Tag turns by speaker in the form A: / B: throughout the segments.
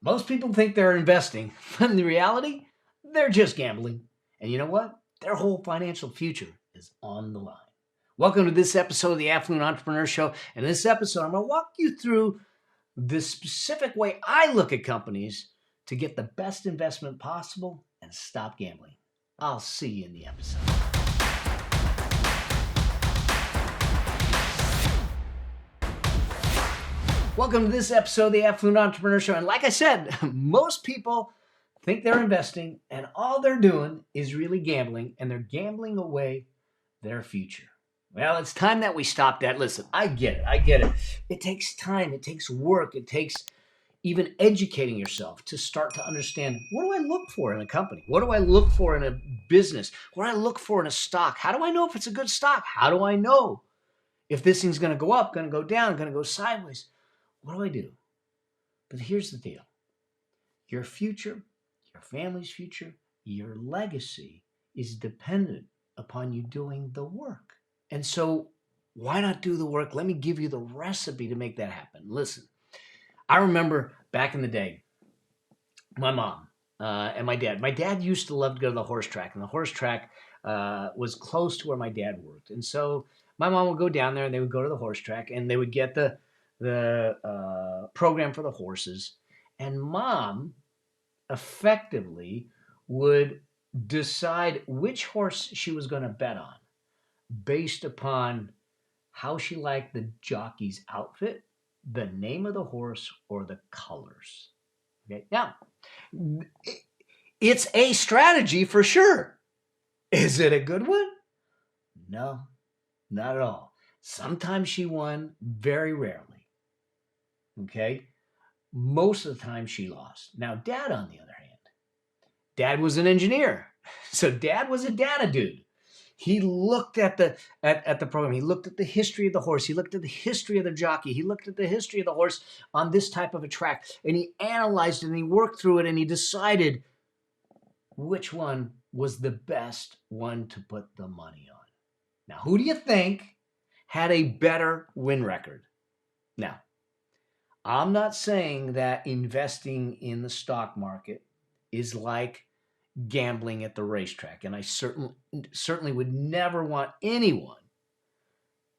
A: Most people think they're investing, but in the reality, they're just gambling. And you know what? Their whole financial future is on the line. Welcome to this episode of the Affluent Entrepreneur Show. In this episode, I'm going to walk you through the specific way I look at companies to get the best investment possible and stop gambling. I'll see you in the episode. Welcome to this episode of the Affluent Entrepreneur Show. And like I said, most people think they're investing and all they're doing is really gambling, and they're gambling away their future. Well, it's time that we stop that. Listen, I get it. It takes time. It takes work. It takes even educating yourself to start to understand, what do I look for in a company? What do I look for in a business? What do I look for in a stock? How do I know if it's a good stock? How do I know if this thing's going to go up, going to go down, going to go sideways? What do I do? But here's the deal. Your future, your family's future, your legacy is dependent upon you doing the work. And so why not do the work? Let me give you the recipe to make that happen. Listen, I remember back in the day, my mom and my dad. My dad used to love to go to the horse track, and the horse track was close to where my dad worked. And so my mom would go down there, and they would go to the horse track, and they would get the program for the horses, and mom effectively would decide which horse she was going to bet on based upon how she liked the jockey's outfit, the name of the horse, or the colors. Okay, now it's a strategy for sure. Is it a good one? No, not at all. Sometimes she won, very rarely. Okay? Most of the time she lost. Now, Dad, on the other hand, Dad was an engineer. So Dad was a data dude. He looked at the program. He looked at the history of the horse. He looked at the history of the jockey. He looked at the history of the horse on this type of a track. And he analyzed it, and he worked through it, and he decided which one was the best one to put the money on. Now, who do you think had a better win record? Now, I'm not saying that investing in the stock market is like gambling at the racetrack. And I certainly would never want anyone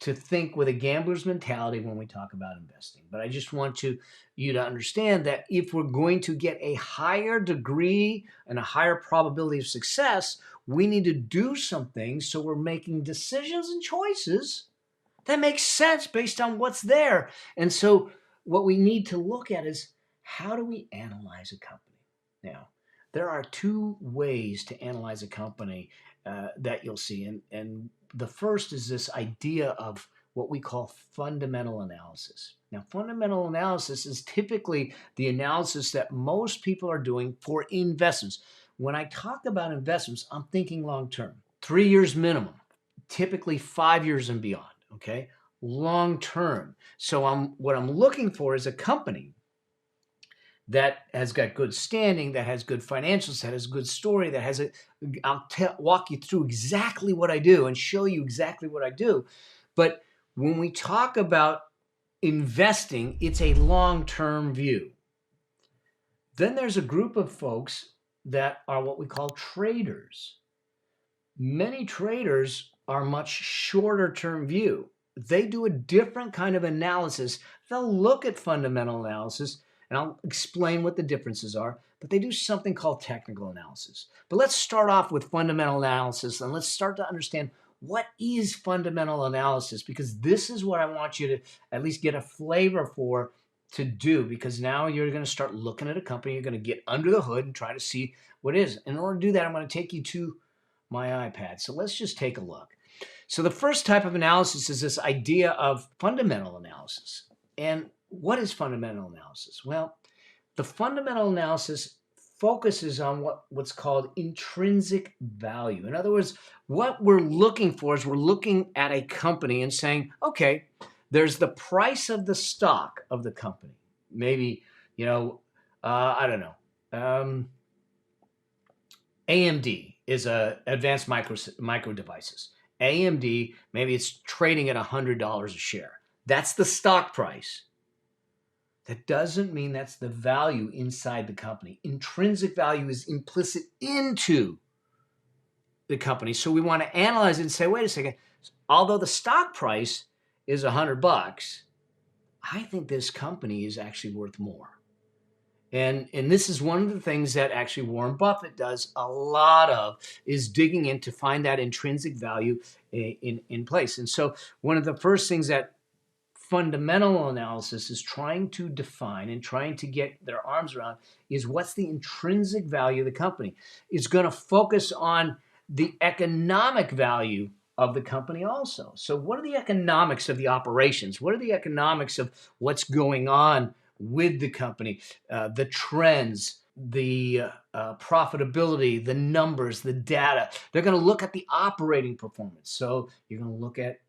A: to think with a gambler's mentality when we talk about investing. But I just want you to understand that if we're going to get a higher degree and a higher probability of success, we need to do some things so we're making decisions and choices that make sense based on what's there. And so what we need to look at is, how do we analyze a company? Now, there are two ways to analyze a company that you'll see. And the first is this idea of what we call fundamental analysis. Now, fundamental analysis is typically the analysis that most people are doing for investments. When I talk about investments, I'm thinking long-term, 3 years minimum, typically 5 years and beyond, okay? Long-term. So what I'm looking for is a company that has got good standing, that has good financials, that has a good story, that has I'll walk you through exactly what I do and show you exactly what I do. But when we talk about investing, it's a long-term view. Then there's a group of folks that are what we call traders. Many traders are much shorter term view. They do a different kind of analysis. They'll look at fundamental analysis, and I'll explain what the differences are, but they do something called technical analysis. But let's start off with fundamental analysis, and let's start to understand what is fundamental analysis, because this is what I want you to at least get a flavor for to do, because now you're going to start looking at a company, you're going to get under the hood and try to see what it is. In order to do that, I'm going to take you to my iPad. So let's just take a look. So the first type of analysis is this idea of fundamental analysis. And what is fundamental analysis? Well, the fundamental analysis focuses on what's called intrinsic value. In other words, what we're looking for is we're looking at a company and saying, okay, there's the price of the stock of the company. Maybe, I don't know. AMD is advanced micro devices. AMD, maybe it's trading at $100 a share. That's the stock price. That doesn't mean that's the value inside the company. Intrinsic value is implicit into the company. So we want to analyze it and say, wait a second, although the stock price is $100, I think this company is actually worth more. And this is one of the things that actually Warren Buffett does a lot of, is digging in to find that intrinsic value in place. And so one of the first things that fundamental analysis is trying to define and trying to get their arms around is what's the intrinsic value of the company. It's going to focus on the economic value of the company also. So what are the economics of the operations? What are the economics of what's going on with the company, the trends, the profitability, the numbers, the data? They're going to look at the operating performance. So you're going to look at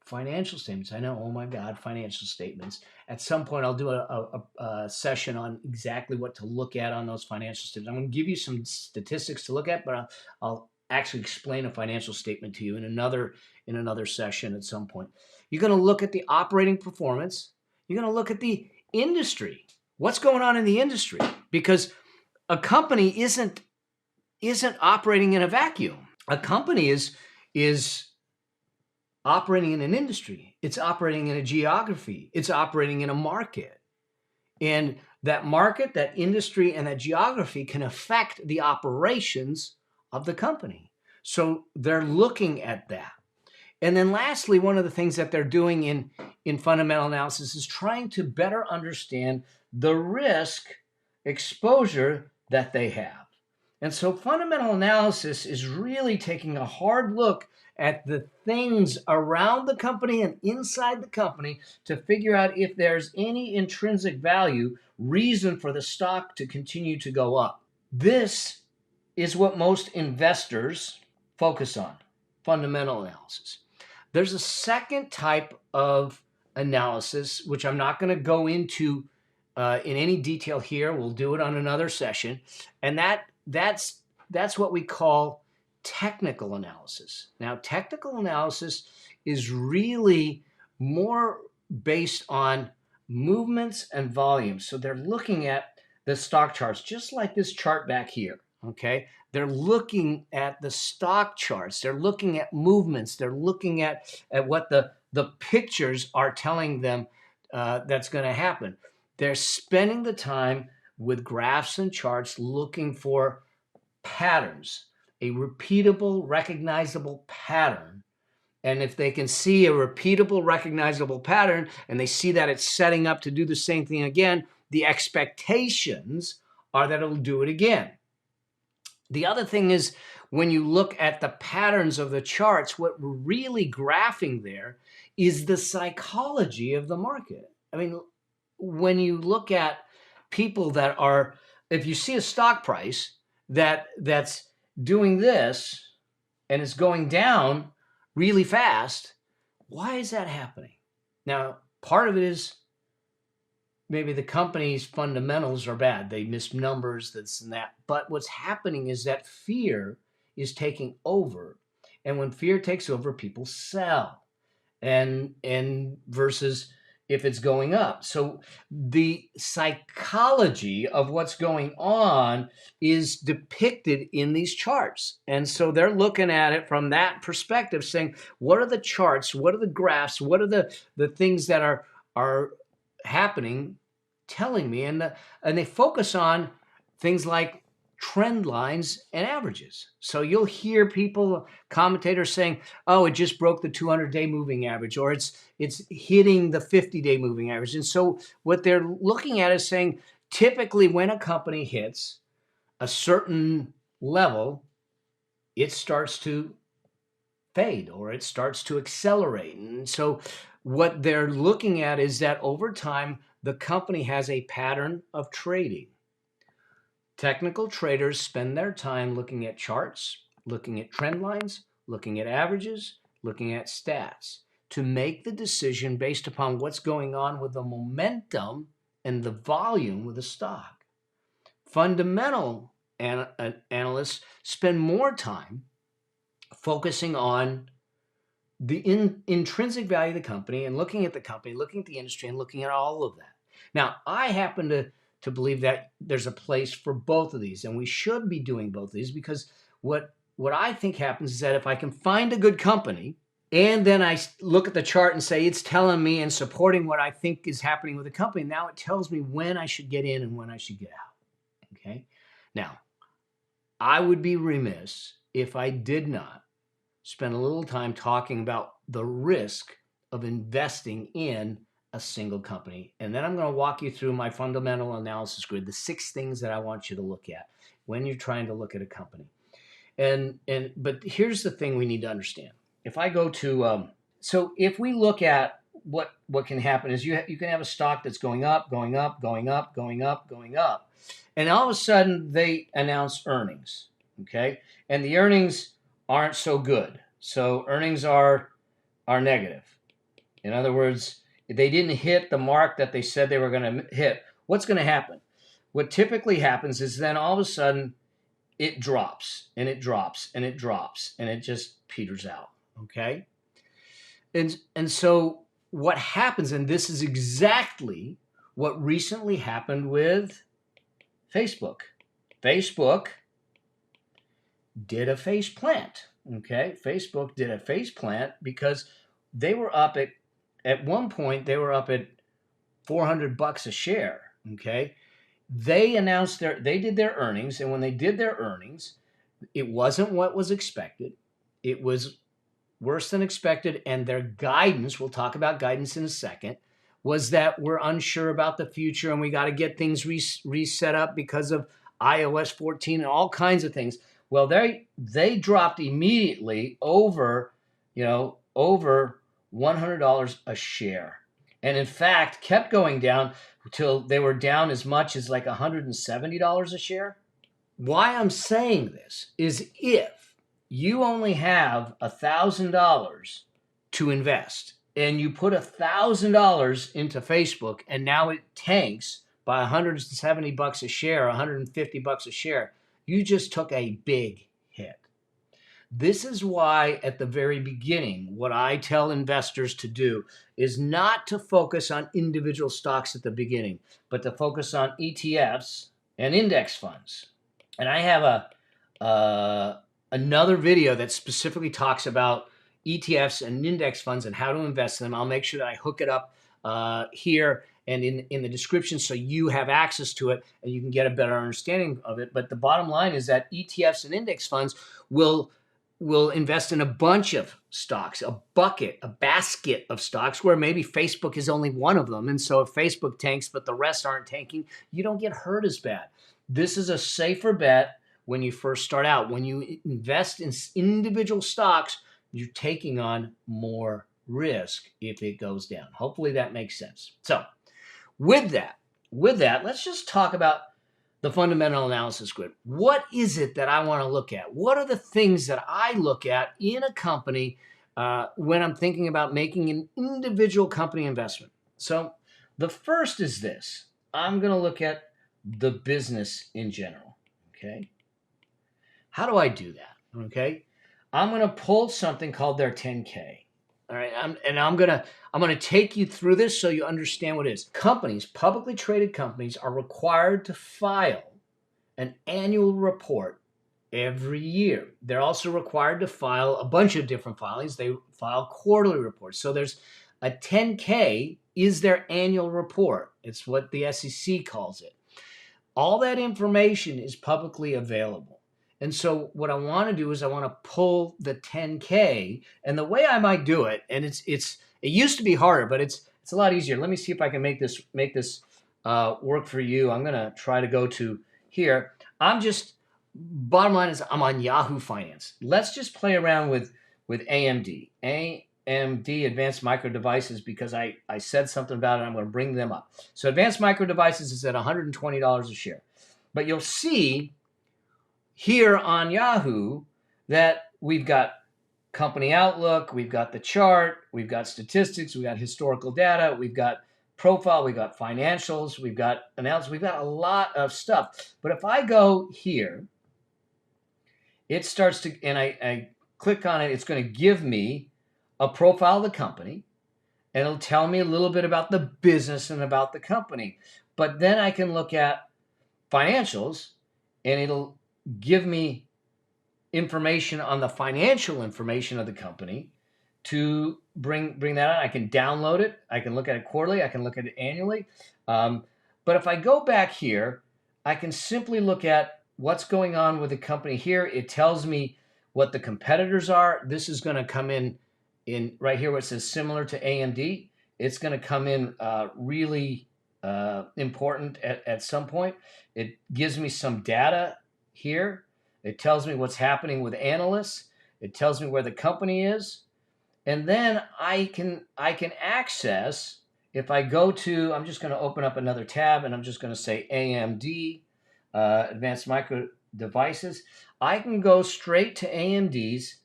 A: financial statements. I know, oh my God, financial statements. At some point, I'll do a session on exactly what to look at on those financial statements. I'm going to give you some statistics to look at, but I'll actually explain a financial statement to you in another session at some point. You're going to look at the operating performance. You're going to look at the industry. What's going on in the industry? Because a company isn't operating in a vacuum. A company is operating in an industry. It's operating in a geography. It's operating in a market. And that market, that industry, and that geography can affect the operations of the company. So they're looking at that. And then lastly, one of the things that they're doing in fundamental analysis is trying to better understand the risk exposure that they have. And so fundamental analysis is really taking a hard look at the things around the company and inside the company to figure out if there's any intrinsic value, reason for the stock to continue to go up. This is what most investors focus on, fundamental analysis. There's a second type of analysis, which I'm not going to go into in any detail here. We'll do it on another session. And that's what we call technical analysis. Now, technical analysis is really more based on movements and volumes. So they're looking at the stock charts, just like this chart back here, okay? They're looking at the stock charts. They're looking at movements. They're looking at what the pictures are telling them that's going to happen. They're spending the time with graphs and charts looking for patterns, a repeatable, recognizable pattern. And if they can see a repeatable, recognizable pattern, and they see that it's setting up to do the same thing again, the expectations are that it'll do it again. The other thing is, when you look at the patterns of the charts, what we're really graphing there is the psychology of the market. I mean, when you look at people that are, if you see a stock price that's doing this and it's going down really fast, why is that happening? Now, part of it is maybe the company's fundamentals are bad. They miss numbers, this and that. But what's happening is that fear is taking over. And when fear takes over, people sell. And versus if it's going up. So the psychology of what's going on is depicted in these charts. And so they're looking at it from that perspective, saying, what are the charts? What are the graphs? What are the things that are happening telling me? And they focus on things like trend lines and averages. So you'll hear people, commentators saying, oh, it just broke the 200-day moving average, or it's hitting the 50-day moving average. And so what they're looking at is saying, typically when a company hits a certain level, it starts to fade or it starts to accelerate. And so what they're looking at is that over time, the company has a pattern of trading. Technical traders spend their time looking at charts, looking at trend lines, looking at averages, looking at stats to make the decision based upon what's going on with the momentum and the volume of the stock. Fundamental analysts spend more time focusing on the intrinsic value of the company and looking at the company, looking at the industry, and looking at all of that. Now, I happen to believe that there's a place for both of these, and we should be doing both of these, because what I think happens is that if I can find a good company and then I look at the chart and say it's telling me and supporting what I think is happening with the company, now it tells me when I should get in and when I should get out. Okay. Now, I would be remiss if I did not spend a little time talking about the risk of investing in a single company. And then I'm going to walk you through my fundamental analysis grid, the 6 things that I want you to look at when you're trying to look at a company. But here's the thing we need to understand. If I go to, so if we look at what can happen is you can have a stock that's going up, going up, going up, going up, going up. And all of a sudden they announce earnings, okay? And the earnings aren't so good. So earnings are negative. In other words, if they didn't hit the mark that they said they were going to hit, what's going to happen? What typically happens is then all of a sudden it drops and it drops and it drops and it just peters out, okay? And so what happens, and this is exactly what recently happened with Facebook. Facebook did a face plant, okay? Facebook did a face plant because they were up at one point, they were up at $400 a share, okay? They did their earnings, and when they did their earnings, it wasn't what was expected. It was worse than expected, and their guidance, we'll talk about guidance in a second, was that we're unsure about the future and we got to get things reset up because of iOS 14 and all kinds of things. Well, they dropped immediately over $100 a share. And in fact, kept going down until they were down as much as like $170 a share. Why I'm saying this is if you only have $1,000 to invest and you put $1,000 into Facebook and now it tanks by $170 a share, $150 a share, you just took a big hit. This is why at the very beginning, what I tell investors to do is not to focus on individual stocks at the beginning, but to focus on ETFs and index funds. And I have another video that specifically talks about ETFs and index funds and how to invest in them. I'll make sure that I hook it up here and in the description so you have access to it and you can get a better understanding of it. But the bottom line is that ETFs and index funds will invest in a bunch of stocks, a basket of stocks where maybe Facebook is only one of them. And so if Facebook tanks, but the rest aren't tanking, you don't get hurt as bad. This is a safer bet when you first start out. When you invest in individual stocks, you're taking on more risk if it goes down. Hopefully that makes sense. So with that, let's just talk about the fundamental analysis grid. What is it that I want to look at? What are the things that I look at in a company when I'm thinking about making an individual company investment? So the first is this. I'm going to look at the business in general, okay? How do I do that, okay? I'm going to pull something called their 10K. All right, I'm gonna take you through this so you understand what it is. Companies, publicly traded companies, are required to file an annual report every year. They're also required to file a bunch of different filings. They file quarterly reports. So there's a 10K is their annual report. It's what the SEC calls it. All that information is publicly available. And so what I want to do is I want to pull the 10K, and the way I might do it, and it used to be harder, but it's a lot easier. Let me see if I can make this work for you. I'm going to try to go to here. Bottom line is I'm on Yahoo Finance. Let's just play around with AMD. AMD, Advanced Micro Devices, because I said something about it. I'm going to bring them up. So Advanced Micro Devices is at $120 a share. But you'll see here on Yahoo that we've got company outlook, we've got the chart, we've got statistics, we've got historical data, we've got profile, we've got financials, we've got analysis, we've got a lot of stuff. But if I go here, it starts to, and I click on it, it's going to give me a profile of the company. and it'll tell me a little bit about the business and about the company. But then I can look at financials, and it'll give me information on the financial information of the company to bring that on. I can download it. I can look at it quarterly. I can look at it annually. But if I go back here, I can simply look at what's going on with the company here. It tells me what the competitors are. This is going to come in right here where it says similar to AMD. It's going to come in really important at some point. It gives me some data here. It tells me what's happening with analysts. It tells me where the company is. And then I can access, if I go to, I'm just going to open up another tab, and I'm just going to say AMD, Advanced Micro Devices. I can go straight to AMD's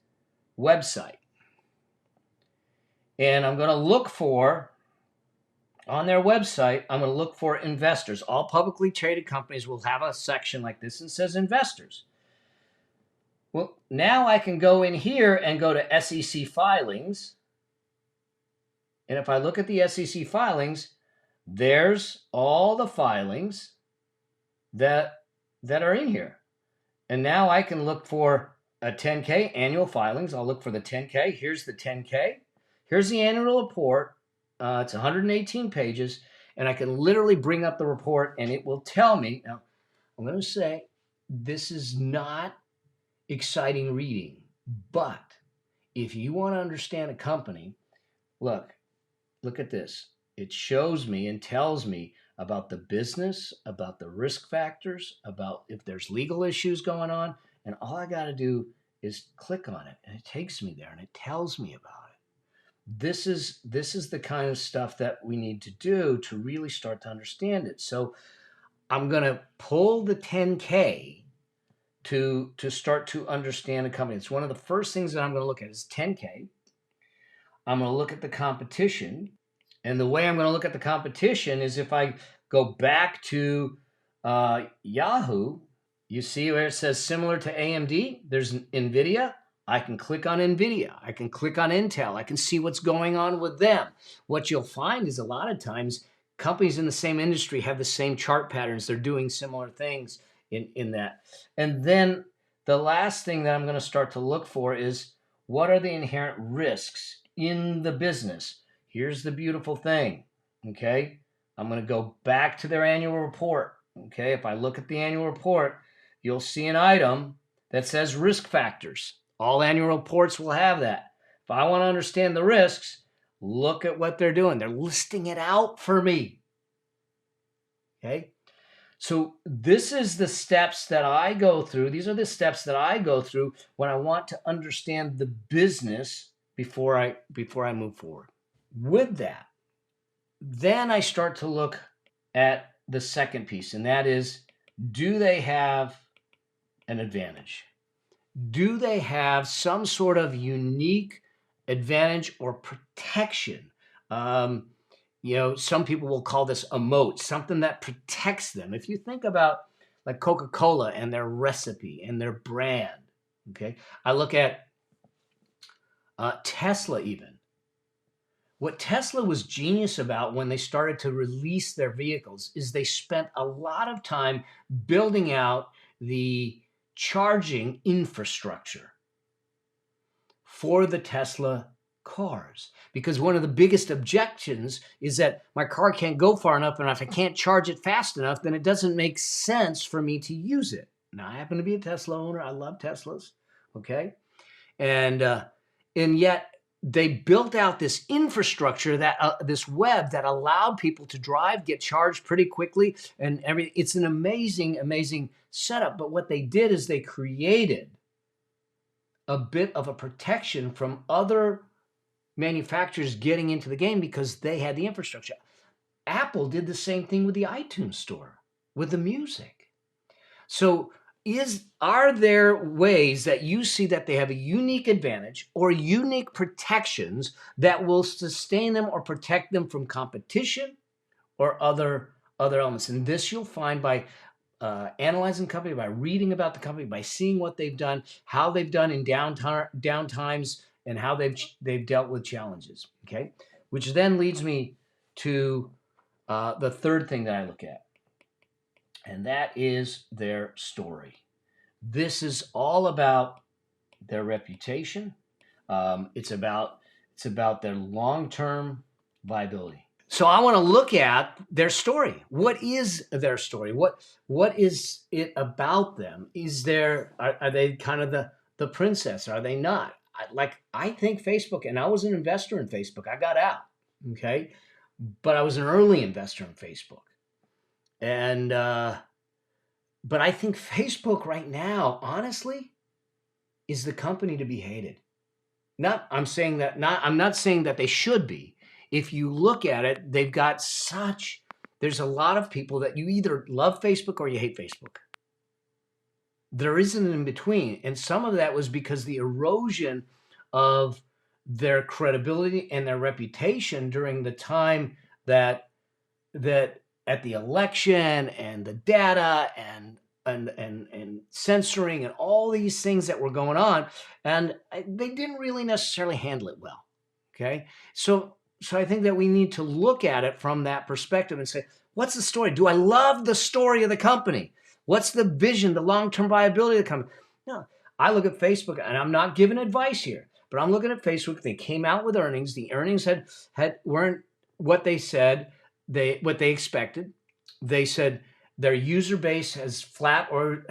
A: website. And I'm going to look for, on their website, I'm going to look for investors. All publicly traded companies will have a section like this that says investors. Well, now I can go in here and go to SEC filings. And if I look at the SEC filings, there's all the filings that are in here. And now I can look for a 10K, annual filings. I'll look for the 10K. Here's the 10K. Here's the annual report. It's 118 pages. And I can literally bring up the report, and it will tell me. Now, I'm going to say this is not exciting reading, but if you want to understand a company, look at this. It shows me and tells me about the business, about the risk factors, about if there's legal issues going on, and all I got to do is click on it, and it takes me there, and it tells me about it. This is the kind of stuff that we need to do to really start to understand it. So I'm going to pull the 10K to start to understand a company. It's one of the first things that I'm going to look at is 10K. I'm going to look at the competition. And the way I'm going to look at the competition is if I go back to Yahoo, you see where it says similar to AMD, there's NVIDIA. I can click on NVIDIA. I can click on Intel. I can see what's going on with them. What you'll find is a lot of times companies in the same industry have the same chart patterns. They're doing similar things in that. And then the last thing that I'm going to start to look for is what are the inherent risks in the business? Here's the beautiful thing, okay? I'm going to go back to their annual report, okay? If I look at the annual report, you'll see an item that says risk factors. All annual reports will have that. If I want to understand the risks, look at what they're doing. They're listing it out for me, okay? So this is the steps that I go through. These are the steps that I go through when I want to understand the business before I move forward. With that, then I start to look at the second piece, and that is, do they have an advantage? Do they have some sort of unique advantage or protection? Some people will call this a moat, something that protects them. If you think about like Coca-Cola and their recipe and their brand, okay? I look at Tesla even. What Tesla was genius about when they started to release their vehicles is they spent a lot of time building out the charging infrastructure for the Tesla cars. Because one of the biggest objections is that my car can't go far enough, and if I can't charge it fast enough, then it doesn't make sense for me to use it. Now, I happen to be a Tesla owner. I love Teslas, okay? And yet they built out this infrastructure, that this web that allowed people to drive, get charged pretty quickly, and everything. It's an amazing, amazing setup. But what they did is they created a bit of a protection from other manufacturers getting into the game because they had the infrastructure. Apple did the same thing with the iTunes store, with the music. So are there ways that you see that they have a unique advantage or unique protections that will sustain them or protect them from competition or other elements? And this you'll find by analyzing the company, by reading about the company, by seeing what they've done, how they've done in downtimes, and how they've dealt with challenges. Okay. which then leads me to the third thing that I look at, and that is their story. This is all about their reputation. It's about their long-term viability. So I want to look at their story. What is their story? What is it about them? Are they kind of the princess? Are they not? I think Facebook, and I was an investor in Facebook. I got out, okay, but I was an early investor in Facebook, and but I think Facebook right now, honestly, is the company to be hated. I'm not saying that they should be. If you look at it, there's a lot of people that you either love Facebook or you hate Facebook. There isn't an in between. And some of that was because the erosion of their credibility and their reputation during the time that at the election and the data and censoring and all these things that were going on, and they didn't really necessarily handle it well. Okay, so I think that we need to look at it from that perspective and say, what's the story? Do I love the story of the company? What's the vision, the long-term viability of the company? No, I look at Facebook, and I'm not giving advice here, but I'm looking at Facebook. They came out with earnings. The earnings weren't what they said. What they expected. They said their user base has flat or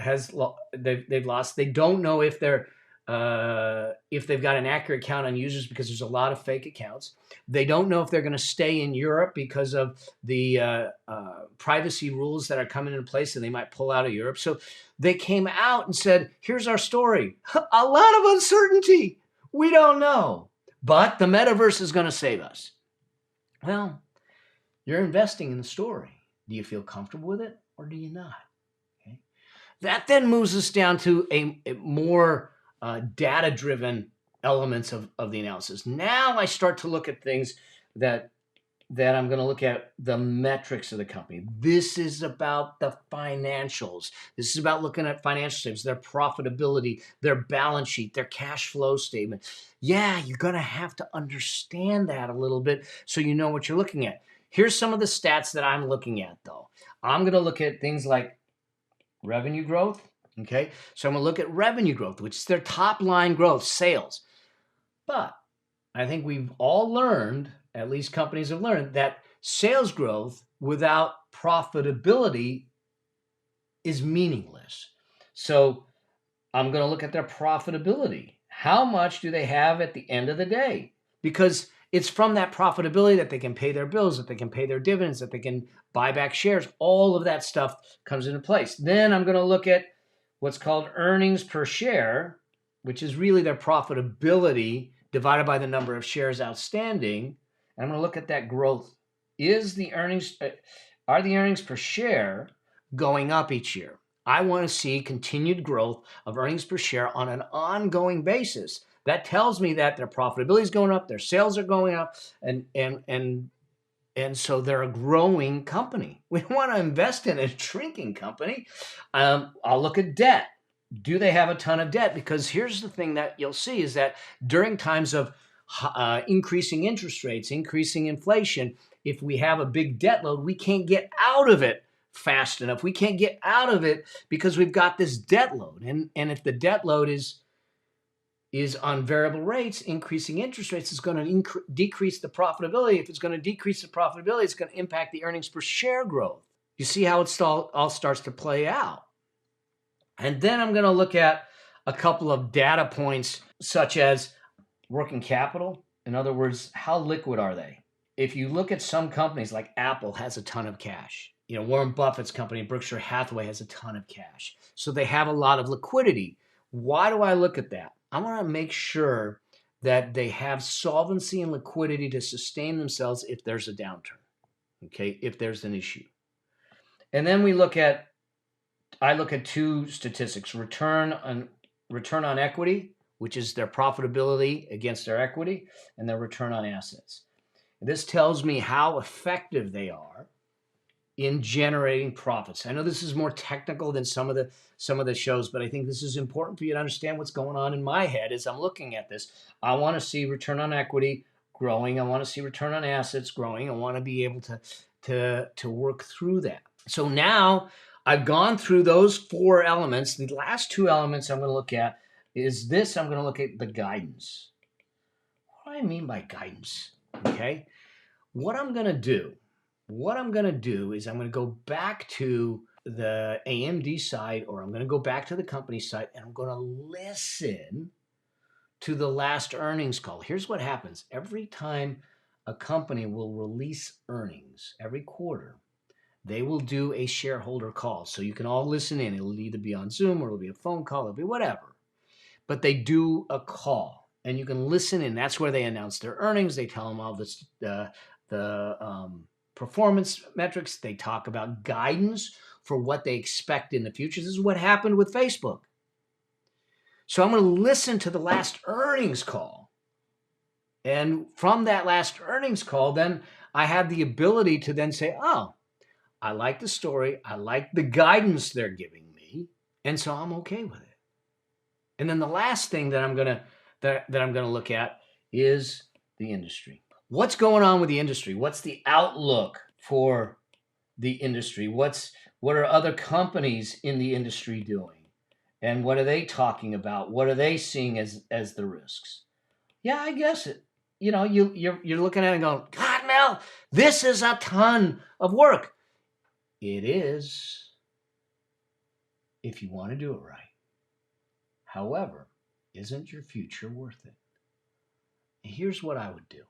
A: they've lost. They don't know if they've got an accurate count on users because there's a lot of fake accounts. They don't know if they're going to stay in Europe because of the privacy rules that are coming into place, and they might pull out of Europe. So they came out and said, here's our story. A lot of uncertainty. We don't know, but the metaverse is going to save us. Well, you're investing in the story. Do you feel comfortable with it or do you not? Okay. That then moves us down to a more data-driven elements of the analysis. Now I start to look at things that I'm going to look at the metrics of the company. This is about the financials. This is about looking at financial statements, their profitability, their balance sheet, their cash flow statement. Yeah, you're going to have to understand that a little bit so you know what you're looking at. Here's some of the stats that I'm looking at, though. I'm going to look at things like revenue growth. Okay, so I'm going to look at revenue growth, which is their top line growth, sales. But I think we've all learned, at least companies have learned, that sales growth without profitability is meaningless. So I'm going to look at their profitability. How much do they have at the end of the day? Because it's from that profitability that they can pay their bills, that they can pay their dividends, that they can buy back shares. All of that stuff comes into place. Then I'm going to look at what's called earnings per share, which is really their profitability divided by the number of shares outstanding. And I'm going to look at that growth. Are the earnings per share going up each year? I want to see continued growth of earnings per share on an ongoing basis. That tells me that their profitability is going up, their sales are going up, and so they're a growing company. We don't want to invest in a shrinking company. I'll look at debt. Do they have a ton of debt? Because here's the thing that you'll see is that during times of increasing interest rates, increasing inflation, if we have a big debt load, we can't get out of it fast enough. We can't get out of it because we've got this debt load. And if the debt load is on variable rates, increasing interest rates is going to decrease the profitability. If it's going to decrease the profitability, it's going to impact the earnings per share growth. You see how it all starts to play out. And then I'm going to look at a couple of data points, such as working capital. In other words, how liquid are they? If you look at some companies like Apple has a ton of cash. Warren Buffett's company, Berkshire Hathaway, has a ton of cash. So they have a lot of liquidity. Why do I look at that? I want to make sure that they have solvency and liquidity to sustain themselves if there's a downturn, okay, if there's an issue. And then I look at two statistics, return on equity, which is their profitability against their equity, and their return on assets. This tells me how effective they are in generating profits. I know this is more technical than some of the shows, but I think this is important for you to understand what's going on in my head as I'm looking at this. I want to see return on equity, growing. I want to see return on assets growing. I want to be able to work through that. So now I've gone through those 4 elements. The last 2 elements I'm going to look at is this. I'm going to look at the guidance. What do I mean by guidance? Okay. What I'm going to do is I'm going to go back to the AMD side, or I'm going to go back to the company side, and I'm going to listen to the last earnings call. Here's what happens. Every time a company will release earnings every quarter, they will do a shareholder call. So you can all listen in. It'll either be on Zoom or it'll be a phone call. It'll be whatever. But they do a call, and you can listen in. That's where they announce their earnings. They tell them all this, the performance metrics. They talk about guidance for what they expect in the future. This is what happened with Facebook. So I'm going to listen to the last earnings call. And from that last earnings call, then I have the ability to then say, oh, I like the story. I like the guidance they're giving me. And so I'm okay with it. And then the last thing that I'm going to look at is the industry. What's going on with the industry? What's the outlook for the industry? What are other companies in the industry doing? And what are they talking about? What are they seeing as the risks? Yeah, I guess it. You know, you're looking at it and going, God, Mel, this is a ton of work. It is, if you want to do it right. However, isn't your future worth it? Here's what I would do.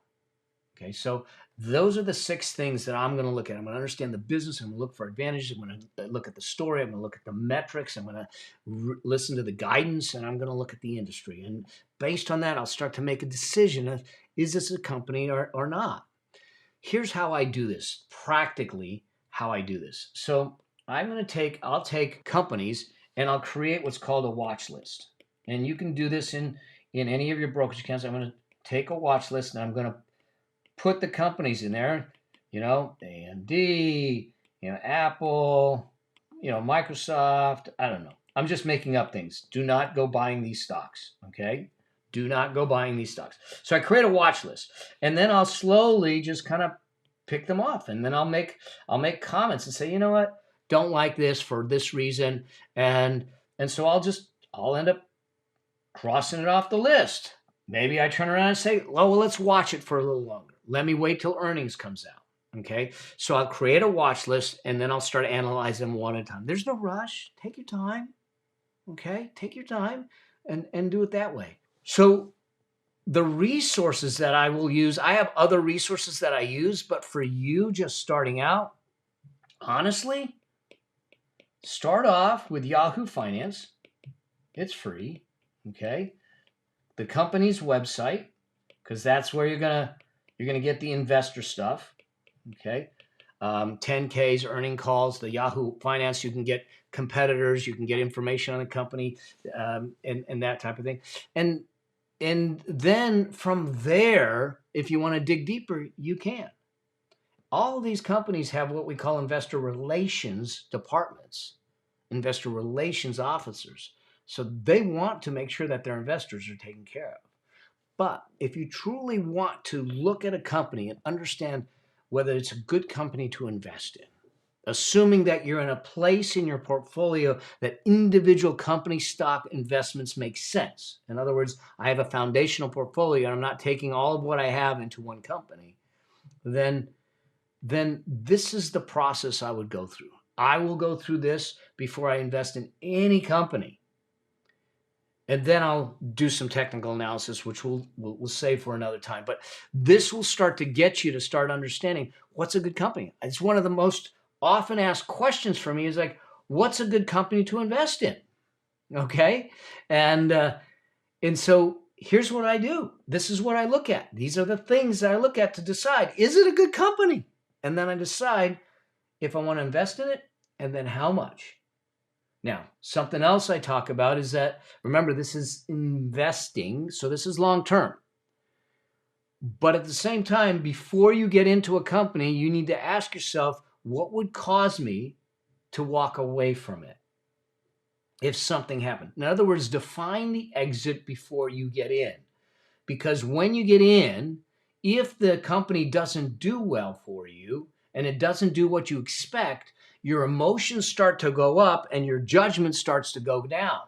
A: Okay, so those are the 6 things that I'm going to look at. I'm going to understand the business. I'm going to look for advantages. I'm going to look at the story. I'm going to look at the metrics. I'm going to listen to the guidance, and I'm going to look at the industry. And based on that, I'll start to make a decision of, is this a company or not? Here's how I do this, practically how I do this. So I'll take companies, and I'll create what's called a watch list. And you can do this in any of your brokerage accounts. I'm going to take a watch list, and I'm going to put the companies in there, AMD, Apple, Microsoft. I don't know. I'm just making up things. Do not go buying these stocks, okay? Do not go buying these stocks. So I create a watch list, and then I'll slowly just kind of pick them off, and then I'll make comments and say, you know what, don't like this for this reason, and so I'll end up crossing it off the list. Maybe I turn around and say, well, let's watch it for a little longer. Let me wait till earnings comes out. Okay. So I'll create a watch list, and then I'll start analyzing them one at a time. There's no rush. Take your time. Okay. Take your time and do it that way. So the resources that I will use, I have other resources that I use, but for you just starting out, honestly, start off with Yahoo Finance. It's free. Okay. The company's website, because that's where you're gonna get the investor stuff. Okay, 10Ks, earning calls, the Yahoo Finance. You can get competitors, you can get information on the company, and that type of thing. And then from there, if you want to dig deeper, you can. All of these companies have what we call investor relations departments, investor relations officers. So they want to make sure that their investors are taken care of. But if you truly want to look at a company and understand whether it's a good company to invest in, assuming that you're in a place in your portfolio that individual company stock investments make sense. In other words, I have a foundational portfolio and I'm not taking all of what I have into one company, then this is the process I would go through. I will go through this before I invest in any company. And then I'll do some technical analysis, which we'll save for another time. But this will start to get you to start understanding what's a good company. It's one of the most often asked questions for me is like, what's a good company to invest in? Okay. And so here's what I do. This is what I look at. These are the things that I look at to decide, is it a good company? And then I decide if I want to invest in it, and then how much. Now, something else I talk about is that, remember, this is investing, so this is long-term. But at the same time, before you get into a company, you need to ask yourself, what would cause me to walk away from it if something happened? In other words, define the exit before you get in. Because when you get in, if the company doesn't do well for you and it doesn't do what you expect, your emotions start to go up and your judgment starts to go down.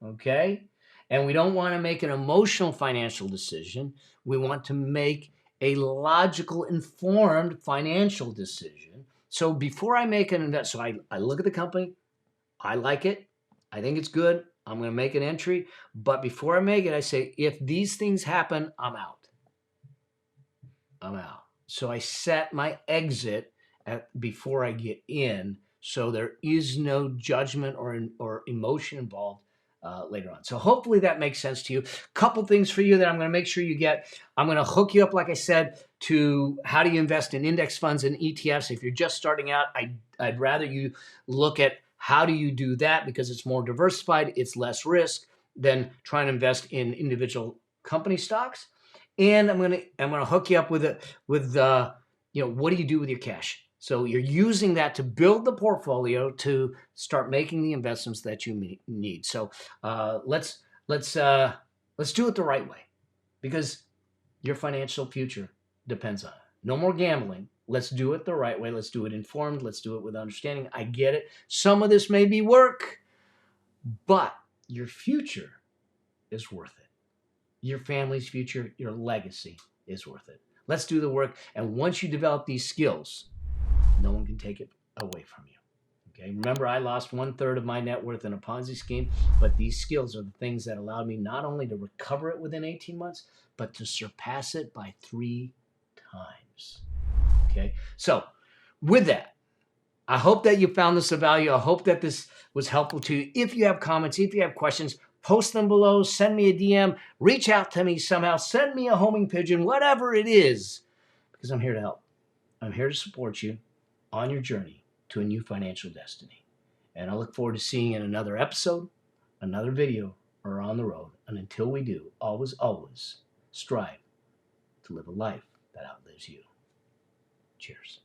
A: Okay? And we don't want to make an emotional financial decision. We want to make a logical, informed financial decision. So before I make an investment, so I look at the company, I like it, I think it's good, I'm going to make an entry. But before I make it, I say, if these things happen, I'm out. I'm out. So I set my exit before I get in, so there is no judgment or emotion involved later on. So hopefully that makes sense to you. Couple things for you that I'm going to make sure you get. I'm going to hook you up, like I said, to how do you invest in index funds and ETFs. If you're just starting out, I'd rather you look at how do you do that, because it's more diversified, it's less risk than trying to invest in individual company stocks. And I'm gonna hook you up with what do you do with your cash? So you're using that to build the portfolio to start making the investments that you need. So let's do it the right way, because your financial future depends on it. No more gambling. Let's do it the right way. Let's do it informed. Let's do it with understanding. I get it. Some of this may be work, but your future is worth it. Your family's future, your legacy is worth it. Let's do the work. And once you develop these skills, no one can take it away from you. Okay. Remember, I lost 1/3 of my net worth in a Ponzi scheme, but these skills are the things that allowed me not only to recover it within 18 months, but to surpass it by 3 times. Okay. So with that, I hope that you found this of value. I hope that this was helpful to you. If you have comments, if you have questions, post them below, send me a DM, reach out to me somehow, send me a homing pigeon, whatever it is, because I'm here to help. I'm here to support you on your journey to a new financial destiny. And I look forward to seeing you in another episode, another video, or on the road. And until we do, always, always strive to live a life that outlives you. Cheers.